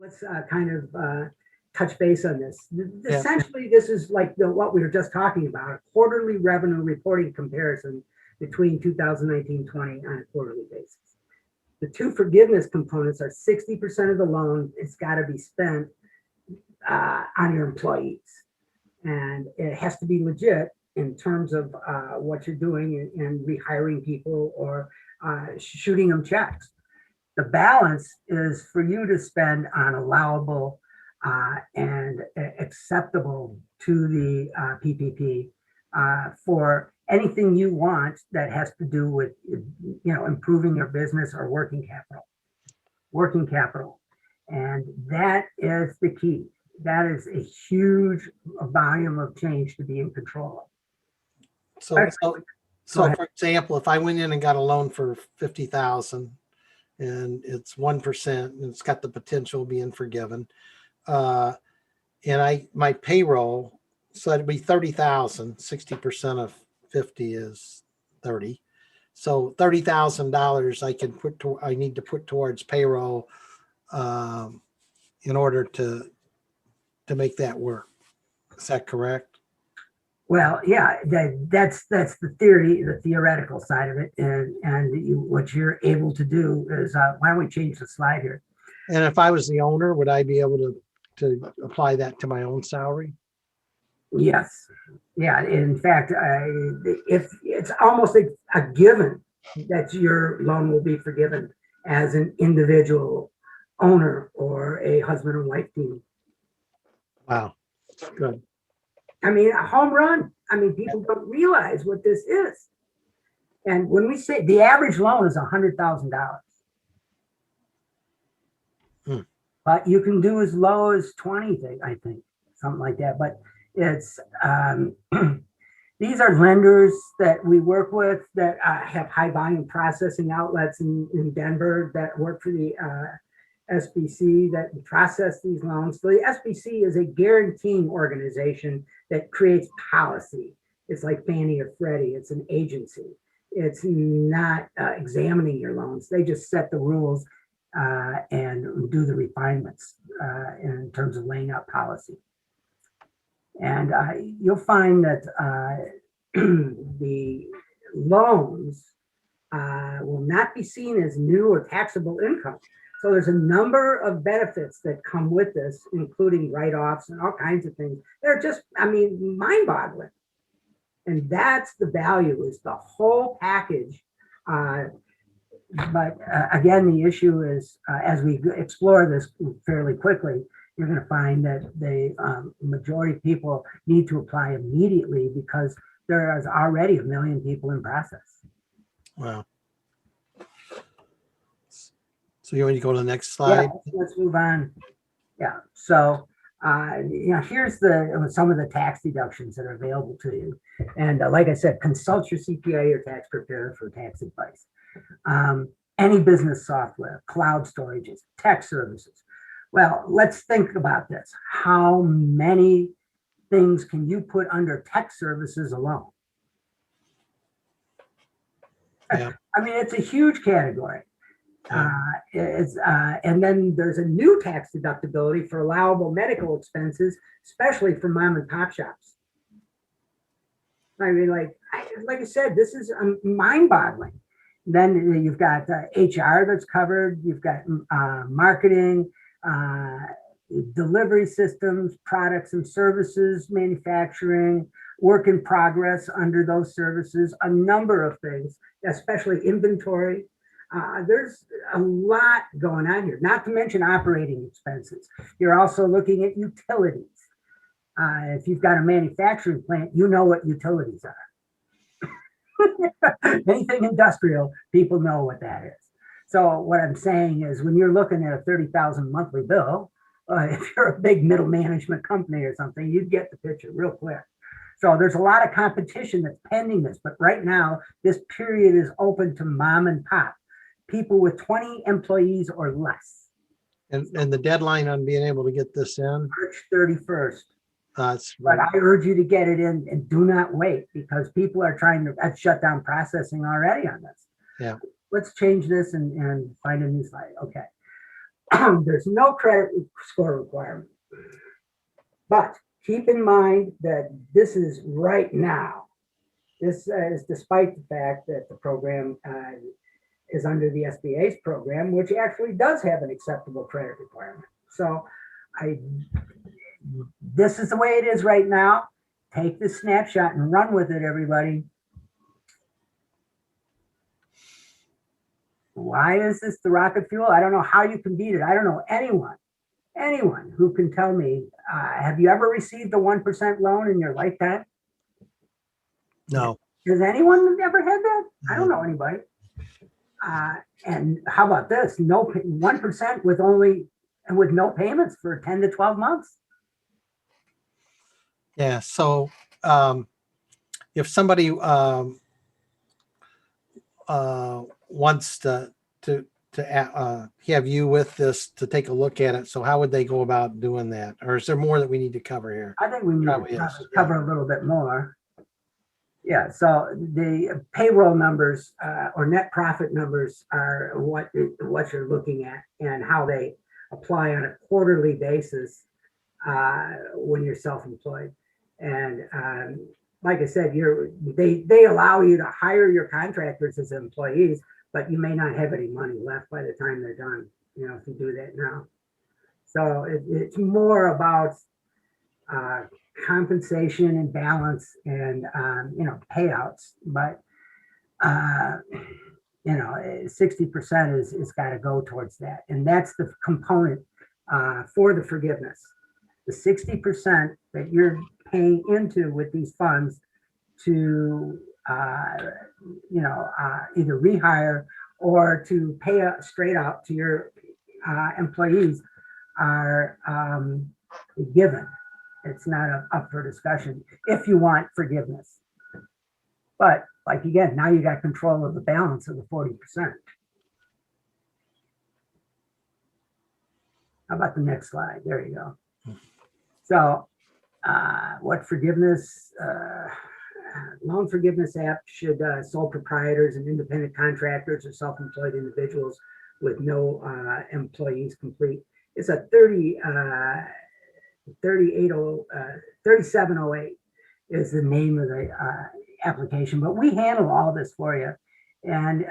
Let's kind of touch base on this. Yeah. Essentially, this is like what we were just talking about, a quarterly revenue reporting comparison between 2019-20 on a quarterly basis. The two forgiveness components are 60% of the loan. It's got to be spent on your employees. And it has to be legit in terms of what you're doing and rehiring people or shooting them checks. The balance is for you to spend on allowable and acceptable to the PPP for anything you want that has to do with, improving your business or working capital. And that is the key. That is a huge volume of change to be in control of. So for example, if I went in and got a loan for 50,000 and it's 1% and it's got the potential of being forgiven, and my payroll, so it'd be 30,000, 60% of 50 is 30. So $30,000 I need to put towards payroll in order to make that work. Is that correct? Well, yeah, that's the theory, the theoretical side of it, and what you're able to do is why don't we change the slide here? And if I was the owner, would I be able to apply that to my own salary? Yes, yeah. In fact, if it's almost a given that your loan will be forgiven as an individual owner or a husband and wife team. Wow, good. I mean, a home run. I mean, people don't realize what this is. And when we say the average loan is $100,000, but you can do as low as 20, I think, something like that. But it's these are lenders that we work with that have high volume processing outlets in Denver that work for the SBC that process these loans. So the SBC is a guaranteeing organization that creates policy. It's like Fannie or Freddie. It's an agency. It's not examining your loans. They just set the rules and do the refinements in terms of laying out policy. And you'll find that the loans will not be seen as new or taxable income. So there's a number of benefits that come with this, including write-offs and all kinds of things. They're just, mind-boggling. And that's the value, is the whole package. But again, the issue is, as we explore this fairly quickly, you're going to find that the majority of people need to apply immediately because there is already 1 million people in process. Wow. So you want to go to the next slide? Yeah, let's move on. Yeah. So, here's some of the tax deductions that are available to you. And like I said, consult your CPA or tax preparer for tax advice. Any business software, cloud storages, tech services. Well, let's think about this. How many things can you put under tech services alone? Yeah. It's a huge category. And then there's a new tax deductibility for allowable medical expenses, especially for mom and pop shops. Like I said, this is mind-boggling. Then you've got HR that's covered. You've got marketing, delivery systems, products and services, manufacturing, work in progress under those services, a number of things, especially inventory. There's a lot going on here, not to mention operating expenses. You're also looking at utilities. If you've got a manufacturing plant, you know what utilities are. Anything industrial, people know what that is. So what I'm saying is when you're looking at a 30,000 monthly bill, if you're a big middle management company or something, you'd get the picture real quick. So there's a lot of competition that's pending this, but right now this period is open to mom and pop, people with 20 employees or less. And the deadline on being able to get this in? March 31st. That's right. But I urge you to get it in and do not wait, because people are trying to shut down processing already on this. Yeah. Let's change this and find a new slide. Okay. There's no credit score requirement. But keep in mind that this is right now. This is despite the fact that the program is under the SBA's program, which actually does have an acceptable credit requirement. So this is the way it is right now. Take this snapshot and run with it, everybody. Why is this the rocket fuel? I don't know how you can beat it. I don't know anyone who can tell me, have you ever received a 1% loan in your lifetime? No. Has anyone ever had that? I don't know anybody. And how about this? No 1% with no payments for 10 to 12 months. Yeah. So if somebody wants to have you with this to take a look at it, so how would they go about doing that? Or is there more that we need to cover here? I think we need Probably to is, cover a little bit more. Yeah, so the payroll numbers or net profit numbers are what you're looking at and how they apply on a quarterly basis when you're self-employed. And like I said, they allow you to hire your contractors as employees, but you may not have any money left by the time they're done, if you do that now. So it's more about compensation and balance and payouts, but 60% is got to go towards that, and that's the component for the forgiveness. The 60% that you're paying into with these funds to either rehire or to pay straight out to your employees are given. It's not up for discussion if you want forgiveness. But like again, now you got control of the balance of the 40%. How about the next slide? There you go. So what forgiveness, loan forgiveness app should sole proprietors and independent contractors or self-employed individuals with no employees complete. It's a 3708 is the name of the application, but we handle all this for you. And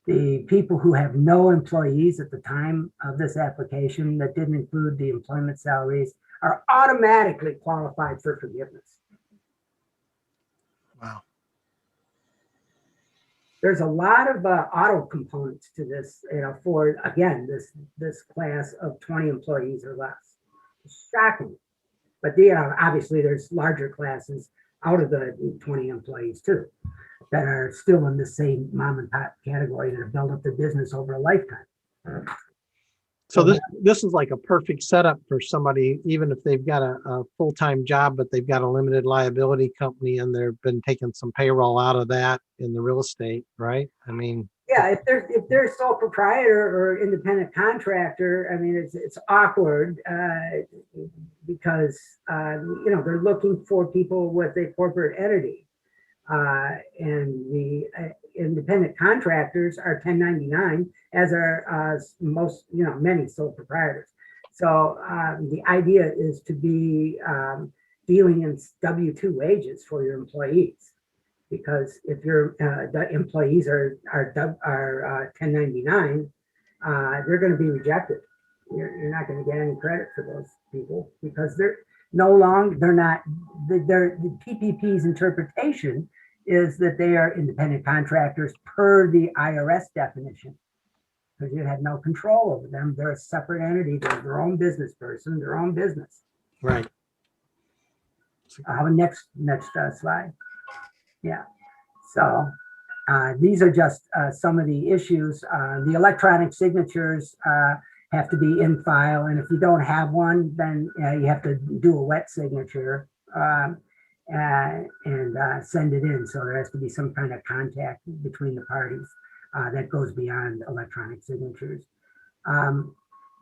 the people who have no employees at the time of this application that didn't include the employment salaries are automatically qualified for forgiveness. Wow. There's a lot of auto components to this, for again, this class of 20 employees or less. It's shocking. But obviously there's larger classes out of the 20 employees too, that are still in the same mom and pop category that have built up their business over a lifetime. So this is like a perfect setup for somebody, even if they've got a full-time job, but they've got a limited liability company and they've been taking some payroll out of that in the real estate, right? I mean, yeah, if they're sole proprietor or independent contractor, I mean, it's awkward because they're looking for people with a corporate entity, and the independent contractors are 1099, as are many sole proprietors. So the idea is to be dealing in W-2 wages for your employees. Because if your the employees are 1099, they're going to be rejected. You're not going to get any credit for those people because the PPP's interpretation is that they are independent contractors per the IRS definition, because you had no control over them. They're a separate entity. They're their own business person, their own business. right. Next slide. Yeah, so these are just some of the issues. The electronic signatures have to be in file, and if you don't have one, then you have to do a wet signature and send it in. So there has to be some kind of contact between the parties that goes beyond electronic signatures.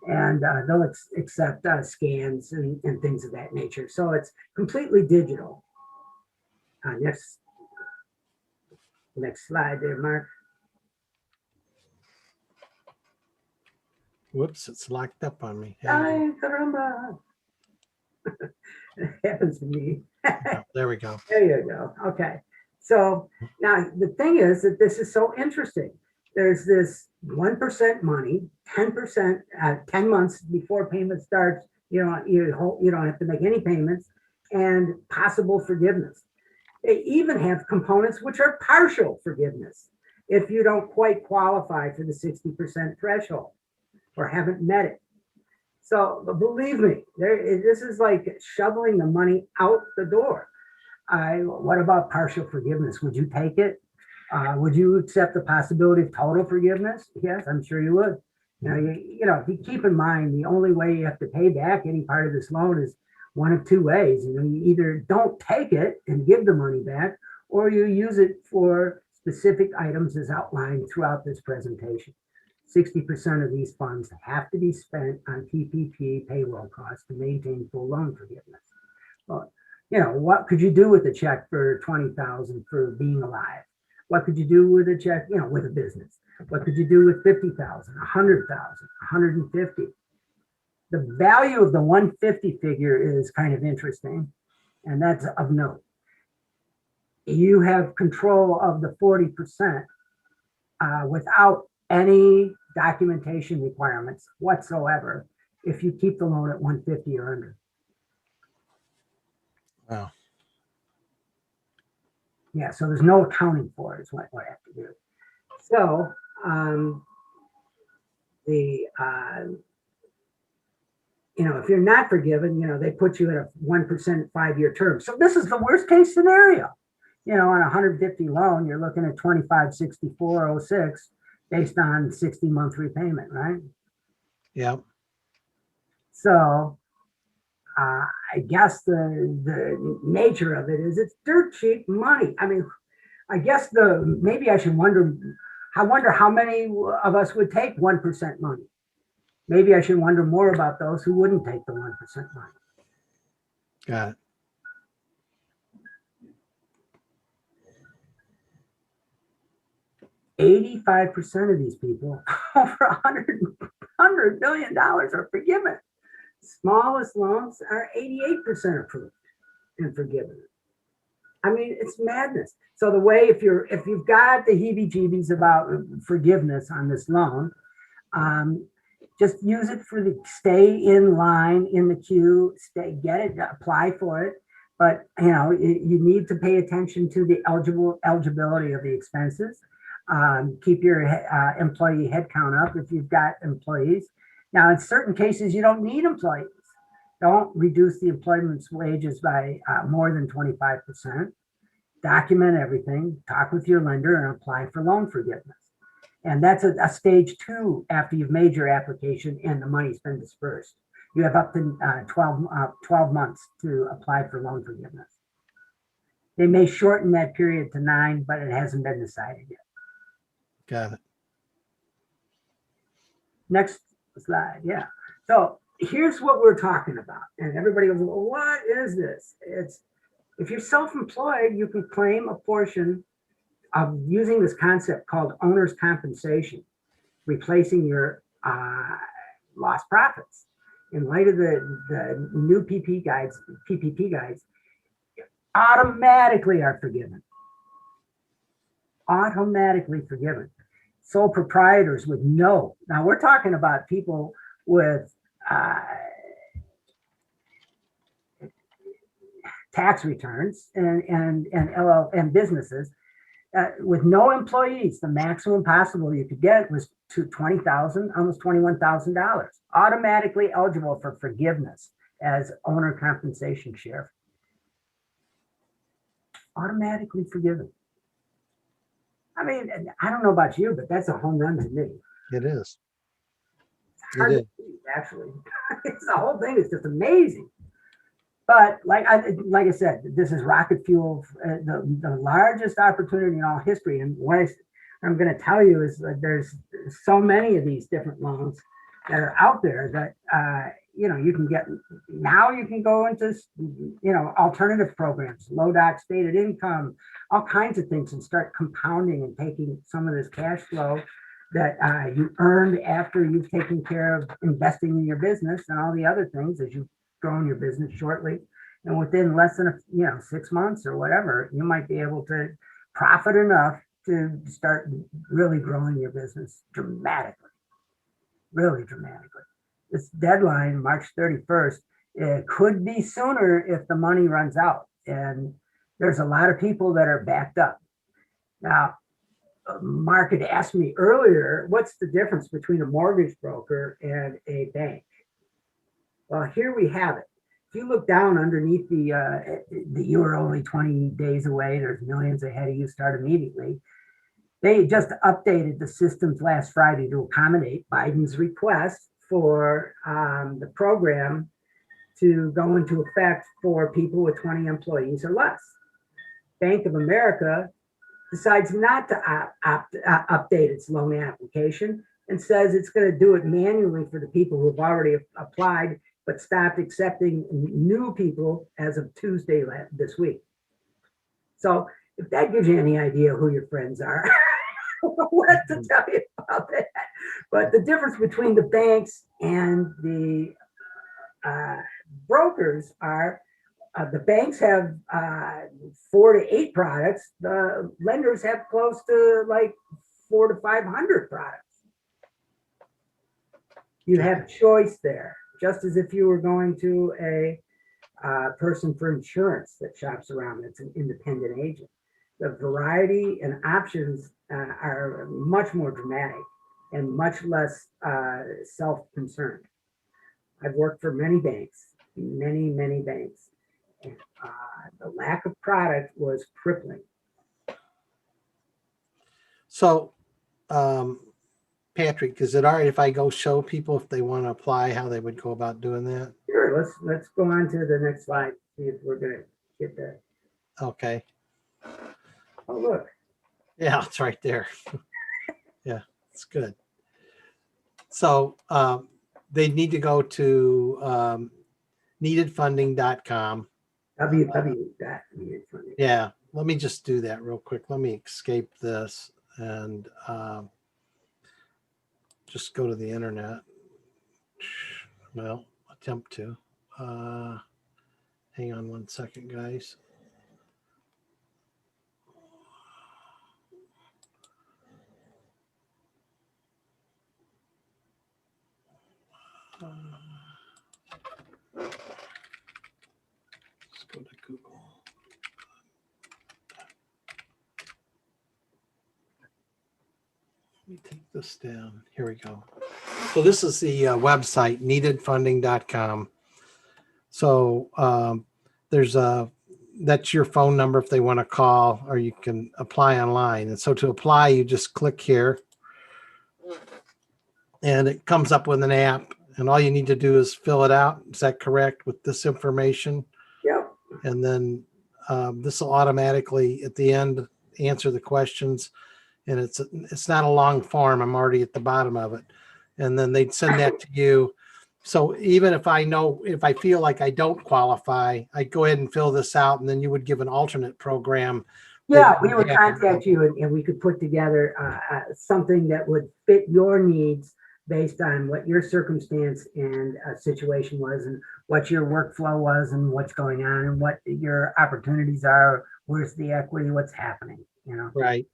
And they'll accept scans and things of that nature. So it's completely digital. Next slide there, Mark. Whoops, it's locked up on me. Hang on. Ay, caramba. It happens to me. Oh, there we go. There you go. Okay. So now the thing is that this is so interesting. There's this 1% money, 10%, 10 months before payment starts, you don't have to make any payments, and possible forgiveness. They even have components which are partial forgiveness if you don't quite qualify for the 60% threshold or haven't met it. So believe me, this is like shoveling the money out the door. What about partial forgiveness? Would you take it? Would you accept the possibility of total forgiveness? Yes, I'm sure you would. If you keep in mind, the only way you have to pay back any part of this loan is one of two ways. You either don't take it and give the money back, or you use it for specific items as outlined throughout this presentation. 60% of these funds have to be spent on PPP payroll costs to maintain full loan forgiveness. Well, what could you do with a check for $20,000 for being alive? What could you do with a check, with a business? What could you do with 50,000, 100,000, 150? The value of the 150 figure is kind of interesting, and that's of note. You have control of the 40% without any documentation requirements whatsoever if you keep the loan at 150 or under. Wow. Yeah, so there's no accounting for it, is what I have to do. So if you're not forgiven, they put you at a 1% 5-year term. So this is the worst case scenario. On a 150 loan, you're looking at 2564.06 based on 60-month repayment, right? Yeah. So I guess the nature of it is it's dirt cheap money. I mean, I guess maybe I should wonder how many of us would take 1% money. Maybe I should wonder more about those who wouldn't take the 1% money. Got it. $85% of these people, over $100 billion, are forgiven. Smallest loans are 88% approved and forgiven. I mean, it's madness. So the way, if you've got the heebie-jeebies about forgiveness on this loan, just use it for stay in line in the queue, get it, apply for it. But you need to pay attention to the eligibility of the expenses. Keep your employee headcount up if you've got employees. Now, in certain cases, you don't need employees. Don't reduce the employment's wages by more than 25%. Document everything, talk with your lender, and apply for loan forgiveness. And that's a stage 2 after you've made your application and the money's been dispersed. You have up to 12 months to apply for loan forgiveness. They may shorten that period to 9, but it hasn't been decided yet. Got it. Next slide. Yeah. So here's what we're talking about. And everybody goes, well, what is this? It's if you're self-employed, you can claim a portion of using this concept called owner's compensation, replacing your lost profits. In light of the new PPP guides, automatically are forgiven. Automatically forgiven. Sole proprietors with no. Now we're talking about people with tax returns and businesses with no employees. The maximum possible you could get was to $20,000, almost $21,000. Automatically eligible for forgiveness as owner compensation share. Automatically forgiven. I mean, I don't know about you, but that's a home run to me. It is. It's hard to believe, actually. The whole thing is just amazing. But like I said, this is rocket fuel, the largest opportunity in all history. And what I'm going to tell you is that there's so many of these different loans that are out there that you can get. Now you can go into alternative programs, low doc stated income, all kinds of things, and start compounding and taking some of this cash flow that you earned after you've taken care of investing in your business and all the other things as you've grown your business shortly. And within less than 6 months or whatever, you might be able to profit enough to start really growing your business dramatically, really dramatically. This deadline, March 31st, it could be sooner if the money runs out. And there's a lot of people that are backed up. Now, Mark had asked me earlier, what's the difference between a mortgage broker and a bank? Well, here we have it. If you look down underneath you were only 20 days away, there's millions ahead of you, start immediately. They just updated the systems last Friday to accommodate Biden's request for the program to go into effect for people with 20 employees or less. Bank of America decides not to update its loan application and says it's going to do it manually for the people who have already applied, but stopped accepting new people as of Tuesday this week. So if that gives you any idea who your friends are, what to tell you about that. But the difference between the banks and the brokers are the banks have 4 to 8 products. The lenders have close to like 400 to 500 products. You have choice there, just as if you were going to a person for insurance that shops around. That's an independent agent. The variety and options are much more dramatic and much less self-concerned. I've worked for many banks, many banks. And the lack of product was crippling. So, Patrick, is it all right if I go show people if they want to apply, how they would go about doing that? Sure, let's go on to the next slide, see if we're gonna get that. Okay. Oh, look. Yeah, it's right there. Yeah, it's good. So they need to go to neededfunding.com. www.neededfunding. Yeah, let me just do that real quick. Let me escape this and just go to the internet. Well, attempt to. Hang on one second, guys. Let's go to Google. Let me take this down. Here we go. So this is the website, neededfunding.com. So that's your phone number if they want to call, or you can apply online. And so to apply, you just click here and it comes up with an app, and all you need to do is fill it out. Is that correct, with this information? Yep. And then this will automatically at the end answer the questions. And it's not a long form. I'm already at the bottom of it. And then they'd send that to you. So even if I feel like I don't qualify, I go ahead and fill this out, and then you would give an alternate program. Yeah, we would contact you and we could put together something that would fit your needs based on what your circumstance and situation was, and what your workflow was, and what's going on, and what your opportunities are. Where's the equity? What's happening? Right.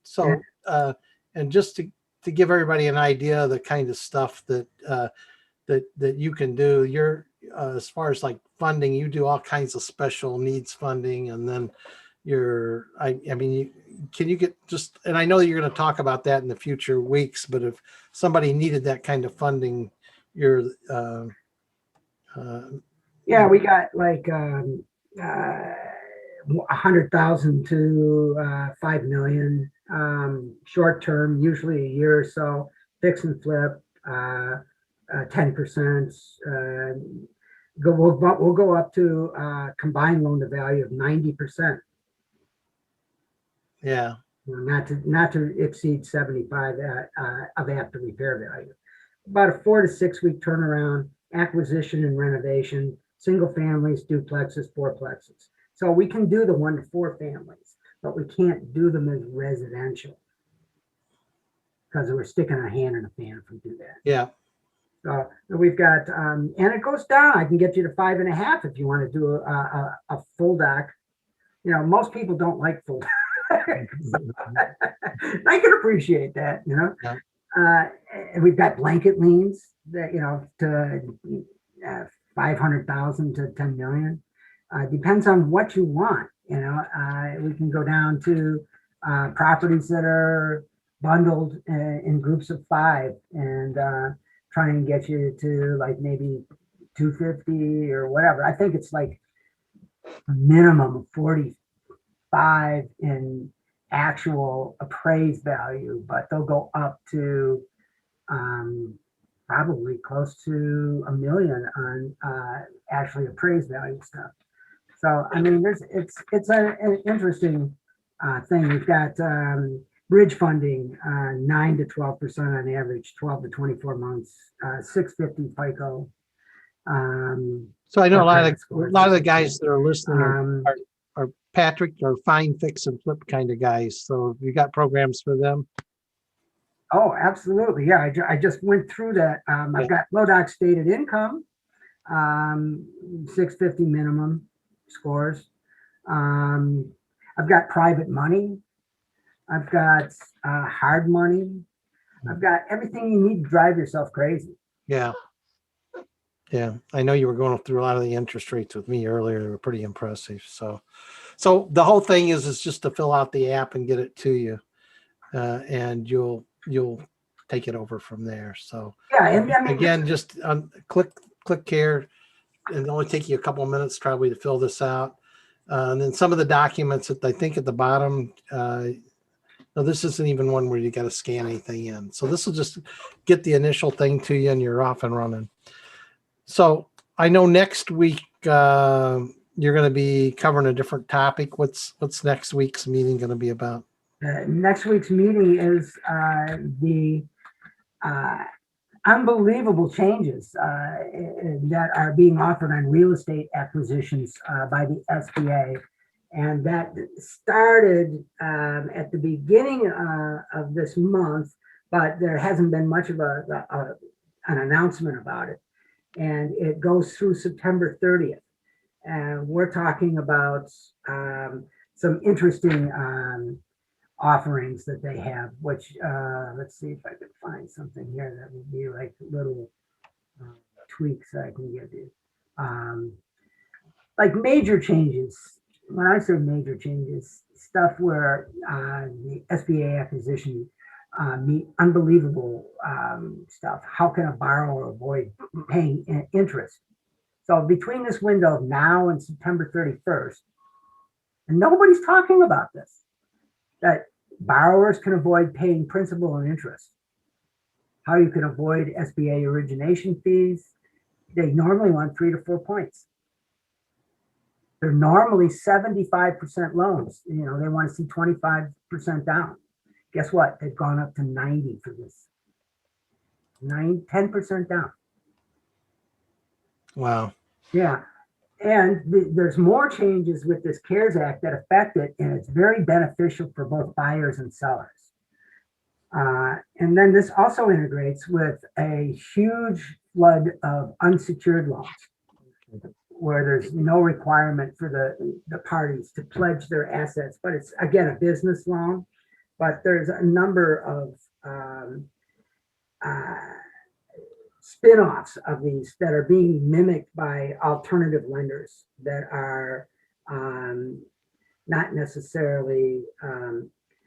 So, and just to give everybody an idea of the kind of stuff that you can do, you're as far as like funding, you do all kinds of special needs funding, and then can you get just, and I know you're going to talk about that in the future weeks, but if somebody needed that kind of funding, you're yeah, we got like 100,000 to 5 million, short term, usually a year or so, fix and flip, 10%. We'll go up to combined loan to value of 90%. Yeah. Not to exceed 75 of after repair value. About a 4 to 6 week turnaround, acquisition and renovation, single families, duplexes, fourplexes. So we can do the 1 to 4 families, but we can't do them as residential. because we're sticking our hand in a fan if we do that. Yeah. So we've got, and it goes down. I can get you to 5.5 if you want to do a full doc. You know, most people don't like full. I can appreciate that, you know. Yeah. And we've got blanket liens that, you know, to 500,000 to 10 million. Depends on what you want. You know, we can go down to properties that are bundled in groups of 5 and try and get you to like maybe 250 or whatever. I think it's like a minimum of 45 in actual appraised value, but they'll go up to probably close to $1 million on actually appraised value stuff. So I mean, it's an interesting thing. We've got bridge funding, 9 to 12% on average, 12 to 24 months, 650 FICO. So I know a lot of the scores. guys that are listening Um, are Patrick or find, fix, and flip kind of guys. So you got programs for them? Oh, absolutely. Yeah, I just went through that. I've got low doc stated income, 650 minimum scores. I've got private money. I've got hard money. I've got everything you need to drive yourself crazy. Yeah. Yeah. I know you were going through a lot of the interest rates with me earlier. They were pretty impressive. So the whole thing is just to fill out the app and get it to you. And you'll take it over from there. So Yeah, and I mean, again, just click here, and it'll only take you a couple of minutes probably to fill this out. And then some of the documents that I think at the bottom, no, this isn't even one where you got to scan anything in. So this will just get the initial thing to you and you're off and running. So I know next week you're going to be covering a different topic. What's next week's meeting going to be about? next week's meeting is the unbelievable changes that are being offered on real estate acquisitions by the SBA. And that started at the beginning of this month, but there hasn't been much of an announcement about it. And it goes through September 30th. And we're talking about some interesting offerings that they have, which let's see if I can find something here that would be like little tweaks that I can give you. Like major changes. When I say major changes, stuff where the SBA acquisition meet unbelievable stuff. How can a borrower avoid paying interest? So between this window of now and September 31st, and nobody's talking about this, that borrowers can avoid paying principal and interest. How you can avoid SBA origination fees. They normally want 3 to 4 points. They're normally 75% loans. You know, they want to see 25% down. Guess what? They've gone up to 90 for this. 10% down. Wow. Yeah. And there's more changes with this CARES Act that affect it, and it's very beneficial for both buyers and sellers. And then this also integrates with a huge flood of unsecured loans, where there's no requirement for the parties to pledge their assets, but it's again a business loan. But there's a number of spin-offs of these that are being mimicked by alternative lenders that are not necessarily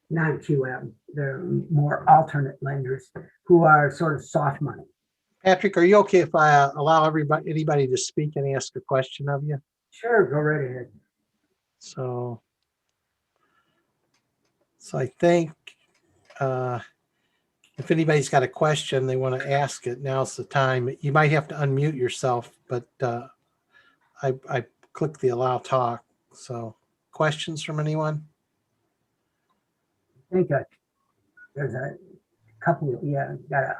non-QM. They're more alternate lenders who are sort of soft money. Patrick, are you okay if I allow anybody to speak and ask a question of you? Sure, go right ahead. So I think if anybody's got a question, they want to ask it, now's the time. You might have to unmute yourself, but I clicked the allow talk. So questions from anyone? I think there's a couple, yeah, gotta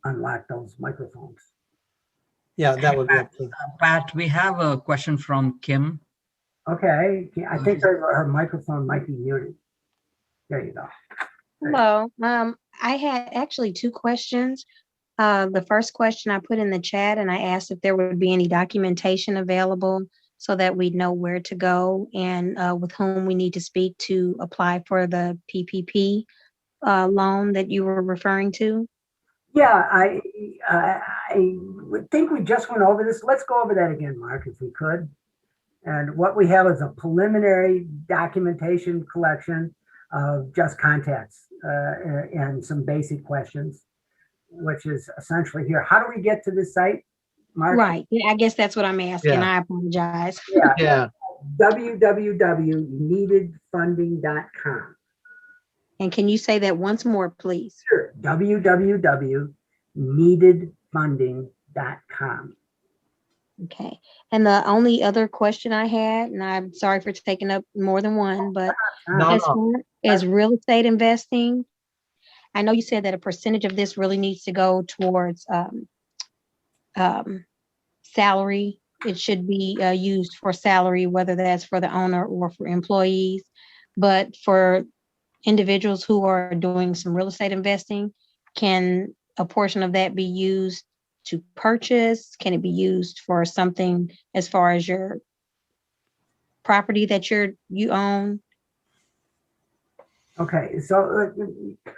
unlock those microphones. Yeah, that would be up to. Pat, we have a question from Kim. Okay, I think her microphone might be muted. There you go. Hello. I had actually two questions. The first question I put in the chat and I asked if there would be any documentation available so that we know where to go and with whom we need to speak to apply for the PPP loan that you were referring to. Yeah, I would think we just went over this. Let's go over that again, Mark, if we could. And what we have is a preliminary documentation collection of just contacts and some basic questions, which is essentially here. How do we get to this site, Mark? Right. Yeah, I guess that's what I'm asking. Yeah. I apologize. Yeah, Yeah, www.neededfunding.com. And can you say that once more, please? Sure, www.neededfunding.com. Okay. And the only other question I had, and I'm sorry for taking up more than one, but no, as no, far as real estate investing, I know you said that a percentage of this really needs to go towards salary. It should be used for salary, whether that's for the owner or for employees. But for individuals who are doing some real estate investing, can a portion of that be used to purchase? Can it be used for something as far as your property that you own? Okay, so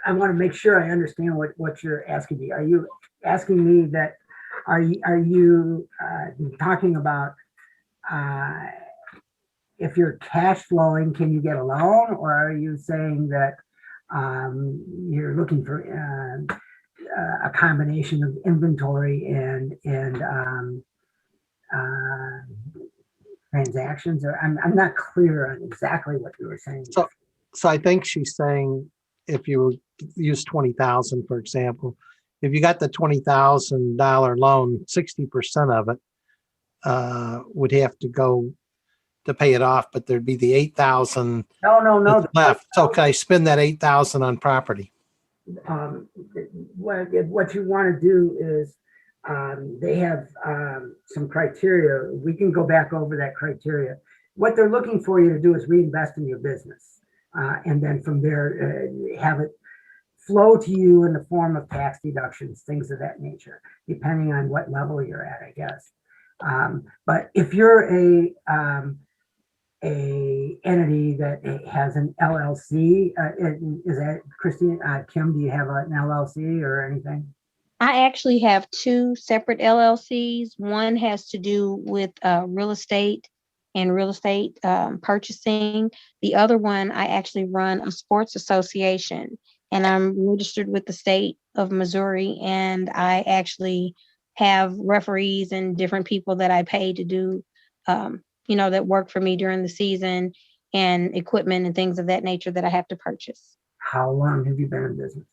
I want to make sure I understand what you're asking me. Are you asking me that, are you talking about if you're cash flowing, can you get a loan? Or are you saying that you're looking for a combination of inventory and transactions? Or I'm not clear on exactly what you were saying. so I think she's saying if you use 20,000, for example, if you got the $20,000 loan, 60% of it would have to go to pay it off, but there'd be the 8,000 No. that's left. So can I spend that 8,000 on property? What you want to do is they have some criteria. We can go back over that criteria. What they're looking for you to do is reinvest in your business. And then from there, have it flow to you in the form of tax deductions, things of that nature, depending on what level you're at, I guess. But if you're a entity that has an LLC, is that Christine, Kim, do you have an LLC or anything? I actually have two separate LLCs. One has to do with real estate and real estate purchasing. The other one, I actually run a sports association and I'm registered with the state of Missouri. And I actually have referees and different people that I pay to do, that work for me during the season and equipment and things of that nature that I have to purchase. How long have you been in business?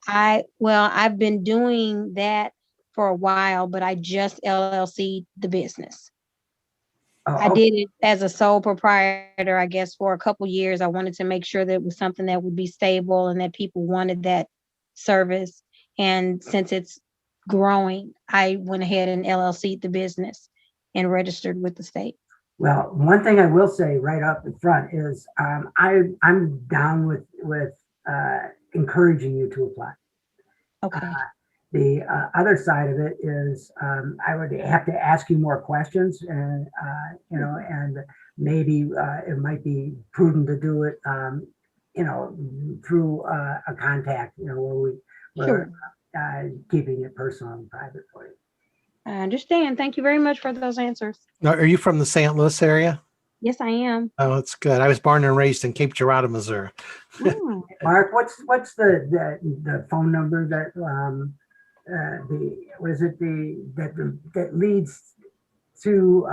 I've been doing that for a while, but I just LLC the business. I did it as a sole proprietor, I guess, for a couple years. I wanted to make sure that it was something that would be stable and that people wanted that service. And since it's growing, I went ahead and LLC'd the business and registered with the state. Well, one thing I will say right up in front is I'm down with encouraging you to apply. Okay. The other side of it is I would have to ask you more questions, and and maybe it might be prudent to do it, through a contact, where we're keeping it personal and private for you. I understand. Thank you very much for those answers. Now, are you from the St. Louis area? Yes, I am. Oh, that's good. I was born and raised in Cape Girardeau, Missouri. Oh, Mark, what's the phone number that that leads to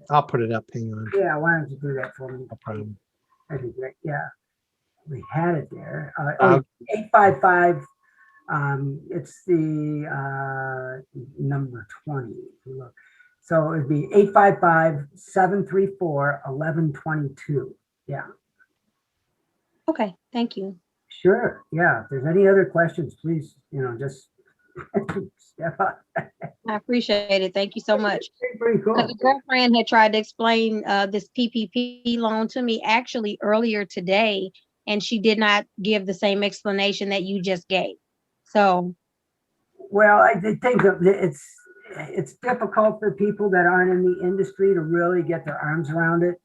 I'll put it up. Hang on. yeah, why don't you do that for me? No problem. That'd be great. Yeah, we had it there. 855. It's the number 20. If you look. So it'd be 855-734-1122. Yeah. okay. Thank you. Sure. Yeah. If there's any other questions, please, just step up. I appreciate it. Thank you so much. Pretty cool. A girlfriend had tried to explain this PPP loan to me actually earlier today. and she did not give the same explanation that you just gave. So, Well, I did think that it's difficult for people that aren't in the industry to really get their arms around it.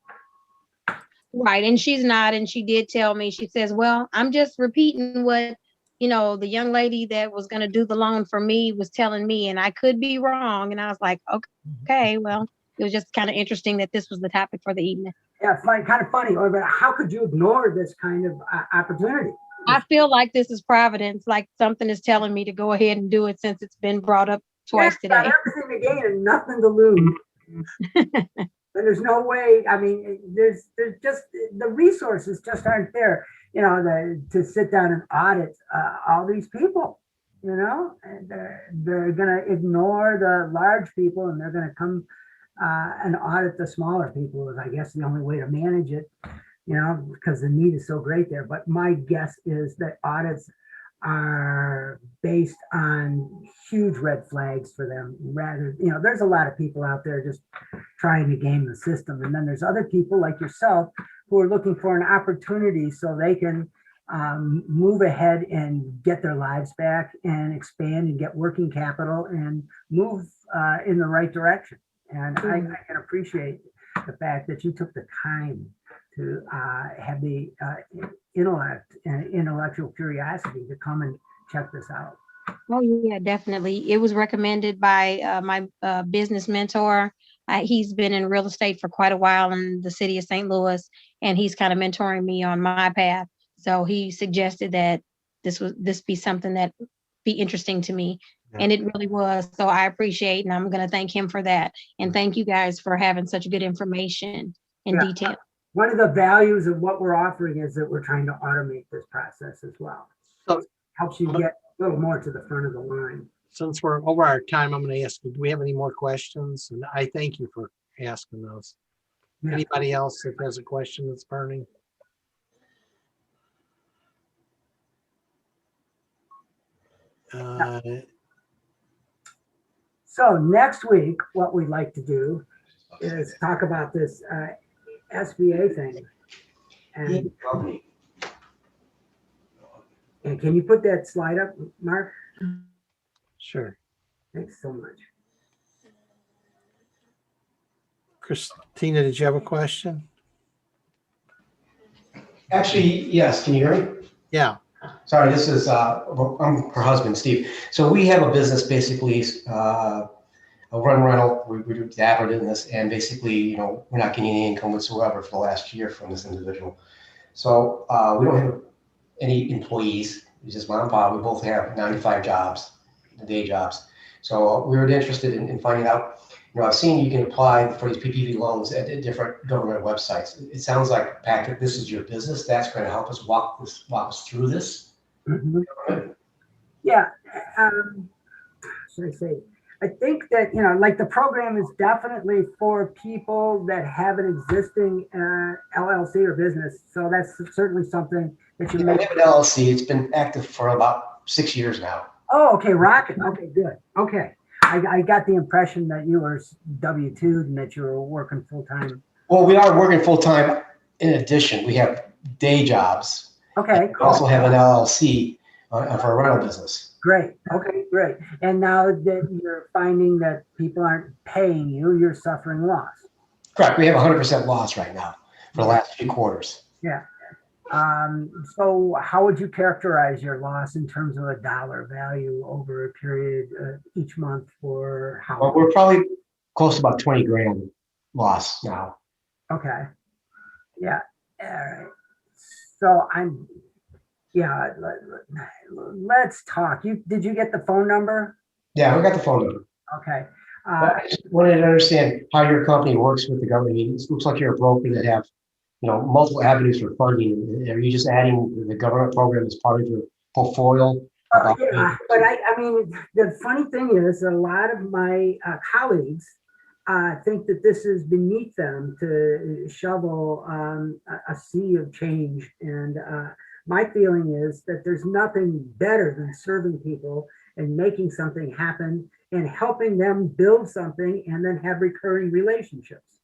right, and she's not, and she did tell me, she says, well, I'm just repeating what, the young lady that was going to do the loan for me was telling me, and I could be wrong. And I was like, okay, well, it was just kind of interesting that this was the topic for the evening. Yeah, kind of funny. But how could you ignore this kind of opportunity? I feel like this is providence, like something is telling me to go ahead and do it since it's been brought up twice Yeah, today. everything to gain and nothing to lose. And there's no way. I mean, there's just the resources just aren't there. To sit down and audit all these people. And they're going to ignore the large people, and they're going to come and audit the smaller people. Is I guess the only way to manage it. Because the need is so great there. But my guess is that audits are based on huge red flags for them. Rather, there's a lot of people out there just trying to game the system. And then there's other people like yourself who are looking for an opportunity so they can move ahead and get their lives back and expand and get working capital and move in the right direction. And I can appreciate the fact that you took the time to have the intellect and intellectual curiosity to come and check this out. Oh yeah, definitely. It was recommended by my business mentor. He's been in real estate for quite a while in the city of St. Louis, and he's kind of mentoring me on my path. So he suggested that this be something that be interesting to me. Yeah. And it really was. So I appreciate, and I'm going to thank him for that. And thank you guys for having such good information in detail. One of the values of what we're offering is that we're trying to automate this process as well. So it helps you get a little more to the front of the line. Since we're over our time, I'm going to ask, do we have any more questions? And I thank you for asking those. Yeah. Anybody else that has a question that's burning? So next week, what we'd like to do is talk about this SBA thing. And can you put that slide up, Mark? Sure. Thanks so much. Christina, did you have a question? Actually, yes. Can you hear me? Yeah. Sorry, this is, I'm her husband, Steve. So we have a business, basically, a run rental. We do dabbled in this, and basically, we're not getting any income whatsoever for the last year from this individual. So we don't have any employees. It's just mom and pop. We both have 95 jobs, day jobs. So we were interested in finding out. I've seen you can apply for these PPP loans at different government websites. It sounds like, Patrick, this is your business. That's going to help us walk us through this. Mm-hmm. Yeah. Should I say? I think that, like the program is definitely for people that have an existing LLC or business. So that's certainly something that you may have an LLC. It's been active for about 6 years now. Oh, okay. Rocket. Okay, good. Okay. I got the impression that you were W-2 and that you were working full-time. Well, we are working full-time. In addition, we have day jobs. Okay, cool. We also have an LLC for a rental business. Great. Okay, great. And now that you're finding that people aren't paying you, you're suffering loss. Correct. We have 100% loss right now for the last few quarters. Yeah. So how would you characterize your loss in terms of a dollar value over a period each month for how? Well, we're probably close to about 20 grand loss now. Okay. Yeah. All right. So let's talk. Did you get the phone number? Yeah, we got the phone number. Okay. I just wanted to understand how your company works with the government. I mean, it looks like you're a broker that have multiple avenues for funding. Are you just adding the government program as part of your portfolio? Yeah, but I mean, the funny thing is a lot of my colleagues think that this is beneath them to shovel a sea of change. And my feeling is that there's nothing better than serving people and making something happen and helping them build something and then have recurring relationships.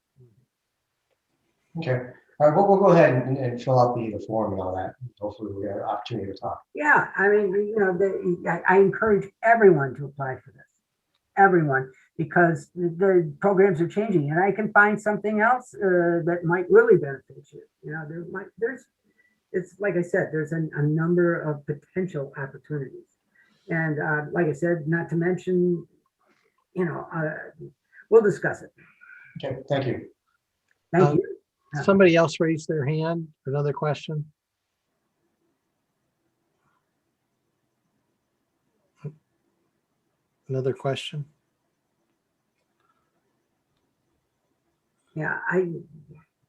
Okay. All right, we'll go ahead and fill out the form and all that. Hopefully we'll get an opportunity to talk. Yeah, I mean, I encourage everyone to apply for this. Everyone, because the programs are changing and I can find something else that might really benefit you. It's like I said, there's a number of potential opportunities. And like I said, not to mention, we'll discuss it. Okay, thank you. Thank you. Somebody else raised their hand. Another question? Another question? Yeah, I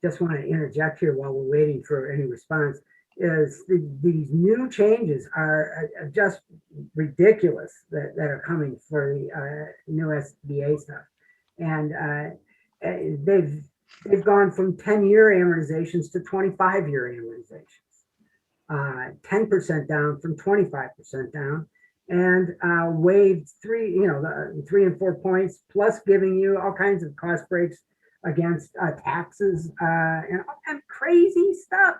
just want to interject here while we're waiting for any response. These new changes are just ridiculous that are coming for the new SBA stuff, and they've gone from 10-year amortizations to 25-year amortizations, 10% down from 25% down, and waived 3 and 4 points, plus giving you all kinds of cost breaks against taxes and crazy stuff.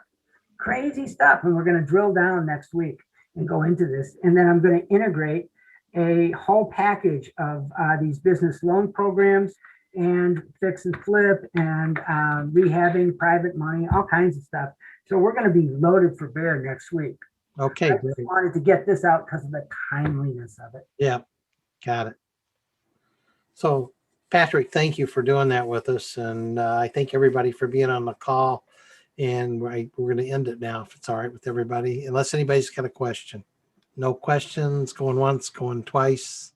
And we're going to drill down next week and go into this. And then I'm going to integrate a whole package of these business loan programs and fix and flip and rehabbing private money, all kinds of stuff. So we're going to be loaded for bear next week. Okay, I great. just wanted to get this out because of the timeliness of it. Yeah, got it. So Patrick, thank you for doing that with us. And I thank everybody for being on the call. And we're going to end it now, if it's all right with everybody, unless anybody's got a question. No questions, going once, going twice.